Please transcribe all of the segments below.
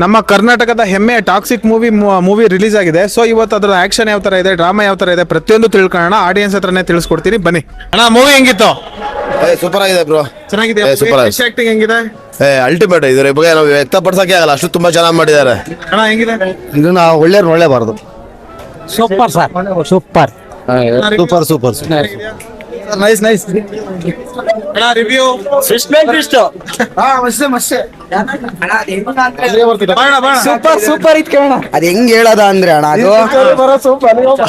ನಮ್ಮ ಕರ್ನಾಟಕದ ಹೆಮ್ಮೆಯ ಟಾಕ್ಸಿಕ್ ಮೂವಿ ರಿಲೀಸ್ ಆಗಿದೆ. ಸೊ ಇವತ್ತು ಅದರ ಆಕ್ಷನ್ ಯಾವ ತರ ಇದೆ, ಡ್ರಾಮಾ ಯಾವ ತರ ಇದೆ, ಪ್ರತಿಯೊಂದು ತಿಳ್ಕೊಳ್ಳೋಣ. ಆಡಿಯನ್ಸ್ ಹತ್ರನೇ ತಿಳಿಸ್ಕೊಡ್ತೀನಿ, ಬನ್ನಿ. ಅಣ್ಣ, ಮೂವಿ ಹೆಂಗಿತ್ತು? ಸೂಪರ್ ಆಗಿದೆ ಬ್ರೋ. ಚೆನ್ನಾಗಿದೆ. ಸೂಪರ್ ಆಕ್ಟಿಂಗ್ ಹೆಂಗಿದೆ? ಅಲ್ಟಿಮೇಟ್. ಇದ್ರ ಬಗ್ಗೆ ನಾವು ವ್ಯಕ್ತಪಡಿಸಕ್ಕೆ ಆಗಲ್ಲ, ಅಷ್ಟು ತುಂಬಾ ಚೆನ್ನಾಗಿ ಮಾಡಿದ್ದಾರೆ. ಅಣ್ಣ ಹೆಂಗಿದೆ? ಇದನ್ನ ಒಳ್ಳೇಬಾರ್ದು. Super sir, super super super nice nice. ಅಣ್ಣ ರಿವ್ಯೂ? ಸೂಪರ್ ಸೂಪರ್ ಇತ್ತು ಕಣ. ಅದ್ ಹೆಂಗ್ ಹೇಳೋದ ಅಂದ್ರೆ ಅಣ್ಣ,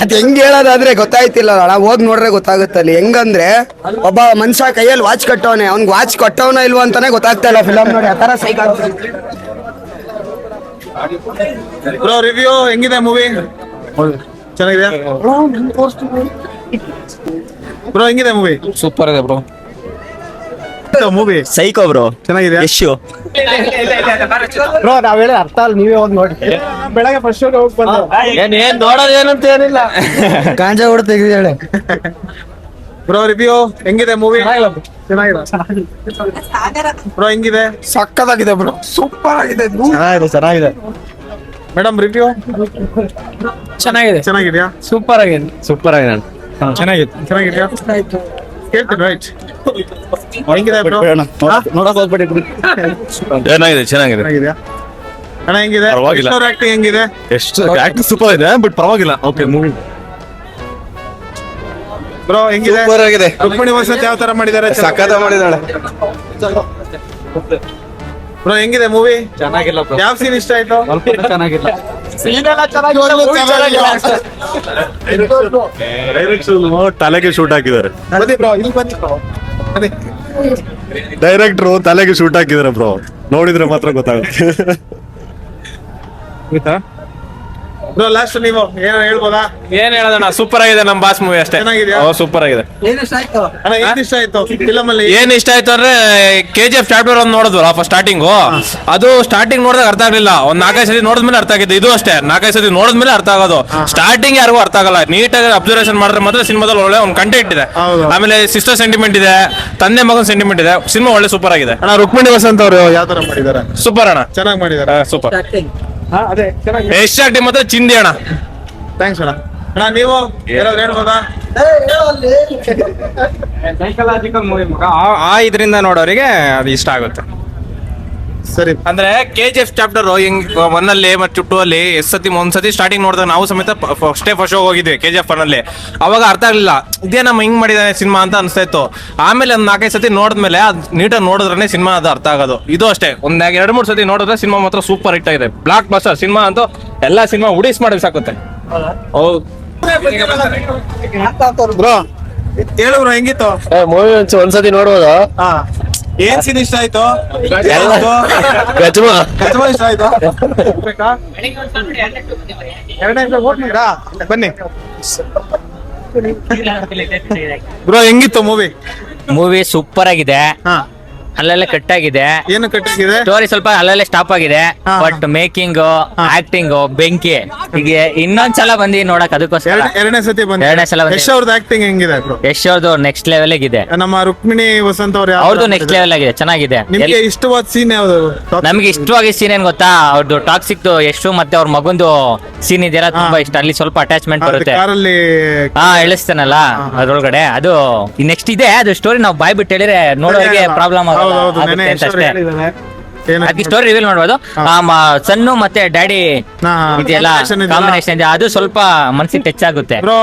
ಅದ್ ಹೆಂಗ್ ಹೇಳೋದ ಅಂದ್ರೆ ಗೊತ್ತಾಯ್ತಿಲ್ಲ ಅಣ್ಣ, ಹೋಗ್ ನೋಡ್ರೆ ಗೊತ್ತಾಗುತ್ತಲ್ಲಿ. ಹೆಂಗಂದ್ರೆ ಒಬ್ಬ ಮನುಷ್ಯ ಕೈಯಲ್ಲಿ ವಾಚ್ ಕಟ್ಟವನೆ, ಅವ್ನ್ಗೆ ವಾಚ್ ಕೊಟ್ಟವನ ಇಲ್ವ ಅಂತಾನೆ ಗೊತ್ತಾಗ್ತಾ ಇಲ್ಲ ಫಿಲಮ್ ನೋಡಿ. ಆ ತರ ಸೈಕ್ ಬ್ರೋ ರಿವ್ಯೂ ಹೆಂಗಿದೆ ಮೂವಿ? ಚೆನ್ನಾಗಿದೆ ಬ್ರೋ. ಹೆಂಗಿದೆ ಮೂವಿ? ಸೂಪರ್ ಇದೆ ಬ್ರೋ. Movie psycho bro. ಚೆನ್ನಾಗಿದೆ. ಯಶು ಬ್ರೋ ನಾವ್ ಹೇಳಿ ಅರ್ಥ ಅಲ್ಲ, ನೀವೇ ಹೋಗಿ ನೋಡಿ. ಬೆಳಗ್ಗೆ ಫಸ್ಟ್ ಶೋಗೆ ಹೋಗಿ ಬಂದು ಏನ್ ನೋಡೋದೇನಂತ ಏನಿಲ್ಲ. ಗಾಂಜಾ ಕೂಡ ತೆಗೆದಿದ್ದಾಳೆ. ಬ್ರೋ ರಿವ್ಯೂ ಹೆಂಗಿದೆ ಮೂವಿ? ಚೆನ್ನಾಗಿದೆ ಬ್ರೋ. ಹೆಂಗಿದೆ? ಸಕ್ಕತ್ತಾಗಿದೆ ಬ್ರೋ, ಸೂಪರ್ ಆಗಿದೆ. ಚೆನ್ನಾಗಿದೆ. Madam review? ಚೆನ್ನಾಗಿದೆ. ಚೆನ್ನಾಗಿದ್ಯಾ? ಸೂಪರ್ ಆಗಿದೆ. ಸೂಪರ್ ಆಗಿದೆ. ಚೆನ್ನಾಗಿದೆ. ಚೆನ್ನಾಗಿದ್ಯಾ? ಕೇಳ್ತೀನಿ ರೈಟ್. ಹೆಂಗಿದೆ ಬ್ರೋ? ನೋಡಕ್ ಹೋಗ್ಬೇಡಿ. ಚೆನ್ನಾಗಿದೆ ಚೆನ್ನಾಗಿದೆ. ಚೆನ್ನಾಗಿದ್ಯಾ ಅಣ್ಣ? ಹೆಂಗಿದೆ? ಪರವಾಗಿಲ್ಲ. ಆಕ್ಟಿಂಗ್ ಹೆಂಗಿದೆ? ಎಷ್ಟು ಆಕ್ಟಿಂಗ್ ಸೂಪರ್ ಇದೆ, ಬಟ್ ಪರವಾಗಿಲ್ಲ. ಓಕೆ ಮೂವಿ ಬ್ರೋ ಹೆಂಗಿದೆ? ಸೂಪರ್ ಆಗಿದೆ. ರುಕ್ಮಿಣಿ ವಸಂತ್ ಯಾವ ತರ ಮಾಡಿದ್ದಾರೆ? ಸಖತ್ ಮಾಡಿದಾಳೆ. ಬ್ರೋ ಹೆಂಗಿದೆ ಮೂವಿ? ಚೆನ್ನಾಗಿಲ್ಲ ಬ್ರೋ. ಯಾವ ಸೀನ್ ಇಷ್ಟ ಆಯ್ತು? ಚೆನ್ನಾಗಿಲ್ಲ. ತಲೆಗೆ ಶೂಟ್ ಹಾಕಿದ್ದಾರೆ ಬನ್ನಿ ಬ್ರೋ, ಇಲ್ಲಿ ಬನ್ನಿ ಬ್ರೋ, ಬನ್ನಿ. ಡೈರೆಕ್ಟ್ರು, ತಲೆಗೆ ಶೂಟ್ ಹಾಕಿದ್ದಾರೆ ಬ್ರೋ. ನೋಡಿದ್ರೆ ಮಾತ್ರ ಗೊತ್ತಾಗುತ್ತೆ. ಬ್ರೋ ಲಾಸ್ಟ್ ನೀವು ಏನೋ ಹೇಳ್ಬೋದಾ? ಏನ್ ಹೇಳೋದಣ್ಣ, ಸೂಪರ್ ಆಗಿದೆ ನಮ್ಮ ಬಾಸ್ ಮೂವಿ ಅಷ್ಟೇ. ಚೆನ್ನಾಗಿದ್ಯಾ? ಸೂಪರ್ ಆಗಿದೆ. ಅಣ್ಣ ಏನ್ ಇಷ್ಟ ಆಯ್ತು ಫಿಲಮ್ ಅಲ್ಲಿ? ಏನ್ ಇಷ್ಟ ಆಯ್ತು ಅಂದ್ರೆ KGF ಚಾಪ್ಟರ್ 1 ನೋಡಿದ್ವಲ್ಲ ಫಸ್ಟ್ ಸ್ಟಾರ್ಟಿಂಗು, ಅದು ಸ್ಟಾರ್ಟಿಂಗ್ ನೋಡಿದಾಗ ಅರ್ಥ ಆಗ್ಲಿಲ್ಲ. ಒಂದ್ 4-5 ಸತಿ ನೋಡಿದ್ಮೇಲೆ ಅರ್ಥ ಆಗಿದ್ದು. ಇದು ಅಷ್ಟೇ, 4-5 ಸತಿ ನೋಡಿದ್ಮೇಲೆ ಅರ್ಥ ಆಗೋದು. ಸ್ಟಾರ್ಟಿಂಗ್ ಯಾರಿಗೂ ಅರ್ಥ ಆಗಲ್ಲ. ನೀಟಾಗಿ ಅಬ್ಸರ್ವೇಷನ್ ಮಾಡಿದ್ರೆ ಮಾತ್ರ ಸಿನಿಮಾದಲ್ಲಿ ಒಳ್ಳೆ ಒಂದು ಕಂಟೆಂಟ್ ಇದೆ. ಹೌದು. ಆಮೇಲೆ ಸಿಸ್ಟರ್ ಸೆಂಟಿಮೆಂಟ್ ಇದೆ, ತಂದೆ ಮಗನ ಸೆಂಟಿಮೆಂಟ್ ಇದೆ. ಸಿನಿಮಾ ಒಳ್ಳೆ ಸೂಪರ್ ಆಗಿದೆ. ಅಣ್ಣ ರುಕ್ಮಿಣಿ ವಸಂತ್ ಅವರು ಯಾವ ತರ ಮಾಡಿದ್ದಾರೆ? ಸೂಪರ್ ಅಣ್ಣ, ಚೆನ್ನಾಗಿ ಮಾಡಿದ್ದಾರೆ. ಸೂಪರ್. ಅದೇ ಚೆನ್ನಾಗಿ. ಎಷ್ಟು ಆಕ್ಟಿಂಗ್ ಮಾತ್ರ ಚಿಂದಿ ಅಣ್ಣ. ಥ್ಯಾಂಕ್ಸ್ ಅಣ್ಣ. ಅಣ್ಣ ನೀವು ಏನಾದ್ರು ಹೇಳ್ಬೋದಾ? ಸೈಕಲಾಜಿಕಲ್ ಮೂವಿ ಆ ಇದರಿಂದ ನೋಡೋರಿಗೆ ಅದು ಇಷ್ಟ ಆಗುತ್ತೆ. ಸರಿ. ಅಂದ್ರೆ KGF ಚಾಪ್ಟರ್ ಹೆಂಗ್ 1 ಅಲ್ಲಿ ಮತ್ತು 2 ಅಲ್ಲಿ ಒಂದ್ಸತಿ ಸ್ಟಾರ್ಟಿಂಗ್ ನೋಡಿದಾಗ ನಾವು ಸಮೇತ ಫಸ್ಟ್ ಶೋ ಹೋಗಿದ್ವಿ KGF 1 ಅಲ್ಲಿ. ಅವಾಗ ಅರ್ಥ ಆಗ್ಲಿಲ್ಲ, ಇದೇ ನಮ್ಮ ಹಿಂಗ್ ಮಾಡಿದಾನೆ ಸಿನಿಮಾ ಅಂತ ಅನ್ಸ್ತಾ ಇತ್ತು. ಆಮೇಲೆ ಒಂದ್ 4-5 ಸತಿ ನೋಡಿದ್ಮೇಲೆ ಅದ್ ನೀಟಾಗಿ ನೋಡಿದ್ರೆ ಸಿನಿಮಾ ಅದು ಅರ್ಥ ಆಗೋದು. ಇದು ಅಷ್ಟೇ, ಒಂದ್ 2-3 ಸತಿ ನೋಡಿದ್ರೆ ಸಿನಿಮಾ ಮಾತ್ರ ಸೂಪರ್ ಹಿಟ್ ಆಗಿದೆ. ಬ್ಲಾಕ್ ಬಸ್ಟರ್ ಸಿನಿಮಾ ಅಂತೂ ಎಲ್ಲಾ ಸಿನಿಮಾ ಉಡಿಸ್ ಮಾಡಿ ಸಾಕುತ್ತೆ. ಹೌದು ಬ್ರೋ ಹೇಳು ಬ್ರೋ, ಹೆಂಗಿತ್ತು ಮೂವಿ ಒಂದ್ಸತಿ ನೋಡ್ಬೋದು. ಹಾ? ಏನ್ ಸೀನ್ ಇಷ್ಟ ಆಯ್ತು? ಗಜಮ ಗಜಮ ಇಷ್ಟ ಆಯ್ತು? ಎರಡನೇ ಹೋಗ್ತೀರಾ? ಬನ್ನಿ ಬ್ರೋ. ಹೆಂಗಿತ್ತು ಮೂವಿ ಸೂಪರ್ ಆಗಿದೆ. ಹಾ. ಅಲ್ಲಲ್ಲೇ ಕಟ್ ಆಗಿದೆ. ಏನು ಕಟ್ಟಿಗಿದೆ? ಸ್ಟೋರಿ ಸ್ವಲ್ಪ ಅಲ್ಲಲ್ಲೇ ಸ್ಟಾಪ್ ಆಗಿದೆ. ಹಾ. ಬಟ್ ಮೇಕಿಂಗ್, ಆಕ್ಟಿಂಗ್ ಬೆಂಕಿ. ಈಗ ಇನ್ನೊಂದ್ಸಲ ಬಂದಿ ನೋಡಕ್ ಅದಕ್ಕೋಸ್ಕರ ಎರಡನೇ ಸತಿ ಬಂದ. ಎರಡನೇ ಸಲ ಬಂದೆ. ಯಶ್ ಅವ್ರದ್ದು ಆಕ್ಟಿಂಗ್ ಹೆಂಗಿದೆ ಬ್ರೋ? ಯಶ್ ಅವ್ರದ್ದು ನೆಕ್ಸ್ಟ್ ಲೆವೆಲ್ ಇದೆ. ನಮ್ಮ ರುಕ್ಮಿಣಿ ವಸಂತ್ ಅವ್ರ ಅವ್ರದ್ದು ನೆಕ್ಸ್ಟ್ ಲೆವೆಲ್ ಆಗಿದೆ, ಚೆನ್ನಾಗಿದೆ. ನಿಮ್ಗೆ ಇಷ್ಟವಾದ ಸೀನ್ ಯಾವ್ದು? ನಮ್ಗೆ ಇಷ್ಟವಾಗಿ ಸೀನ್ ಏನ್ ಗೊತ್ತಾ, ಅವ್ರದ್ದು ಟಾಕ್ಸಿಕ್ ಯಶು ಮತ್ತೆ ಅವ್ರ ಮಗಂದು ಸೀನ್ ಇದೆಯಲ್ಲ, ತುಂಬಾ ಇಷ್ಟ. ಅಲ್ಲಿ ಸ್ವಲ್ಪ ಅಟ್ಯಾಚ್ಮೆಂಟ್ ಬರುತ್ತೆ. ಕಾರಲ್ಲಿ ಇಳಿಸ್ತಾನಲ್ಲ ಅದ್ರೊಳಗಡೆ, ಅದು ನೆಕ್ಸ್ಟ್ ಇದೆ. ಅದು ಸ್ಟೋರಿ ನಾವು ಬಾಯ್ ಬಿಟ್ಟು ಹೇಳಿದ್ರೆ ನೋಡೋರಿಗೆ ಪ್ರಾಬ್ಲಮ್ ಆಗುತ್ತೆ ಅಷ್ಟೇ. ಅದಕ್ಕೆ ಸ್ಟೋರಿ ರಿವೀಲ್ ಮಾಡ್ಬೋದು. ಸನ್ನು ಮತ್ತೆ ಡ್ಯಾಡಿ ಇದೆಲ್ಲ ಕಾಂಬಿನೇಷನ್ ಇದೆ, ಅದು ಸ್ವಲ್ಪ ಮನ್ಸಿಗೆ ಟಚ್ ಆಗುತ್ತೆ. ಬ್ರೋ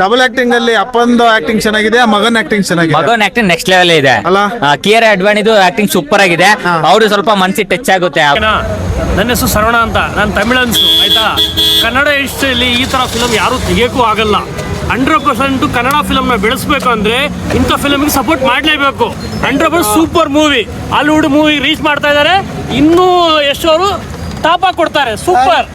ಡಬಲ್ ಆಕ್ಟಿಂಗ್ ಅಲ್ಲಿ ಅಪ್ಪಂದು ಆಕ್ಟಿಂಗ್ ಚೆನ್ನಾಗಿದೆ, ಮಗನ್ ಆಕ್ಟಿಂಗ್ ಚೆನ್ನಾಗಿದೆ. ಮಗನ್ ಆಕ್ಟಿಂಗ್ ನೆಕ್ಸ್ಟ್ ಲೆವೆಲ್ ಇದೆ ಅಲ್ಲ? ಕಿಯಾರಾ ಅಡ್ವಾಣಿದು ಆಕ್ಟಿಂಗ್ ಸೂಪರ್ ಆಗಿದೆ. ಅವ್ರು ಸ್ವಲ್ಪ ಮನ್ಸಿಗೆ ಟಚ್ ಆಗುತ್ತೆ. ನನ್ನ ಹೆಸರು ಶರವಣ ಅಂತ, ನಾನು ತಮಿಳನ್ಸು ಆಯ್ತಾ. ಕನ್ನಡ ಇಂಡಸ್ಟ್ರಿಯಲ್ಲಿ ಈ ತರ ಫಿಲಮ್ ಯಾರು ತೆಗಿಯೋಕ್ಕೂ ಆಗಲ್ಲ. 100% ಕನ್ನಡ ಫಿಲಮ್ನ ಬೆಳೆಸಬೇಕು ಅಂದ್ರೆ ಇಂಥ ಫಿಲಮ್ಗೆ ಸಪೋರ್ಟ್ ಮಾಡಲೇಬೇಕು. 100% super movie. Hollywood movie reach ಮಾಡ್ತಾ ಇದ್ದಾರೆ. ಇನ್ನೂ ಎಷ್ಟು ಅವರು ಟಾಪ್ ಆಗಿ ಕೊಡ್ತಾರೆ. ಸೂಪರ್.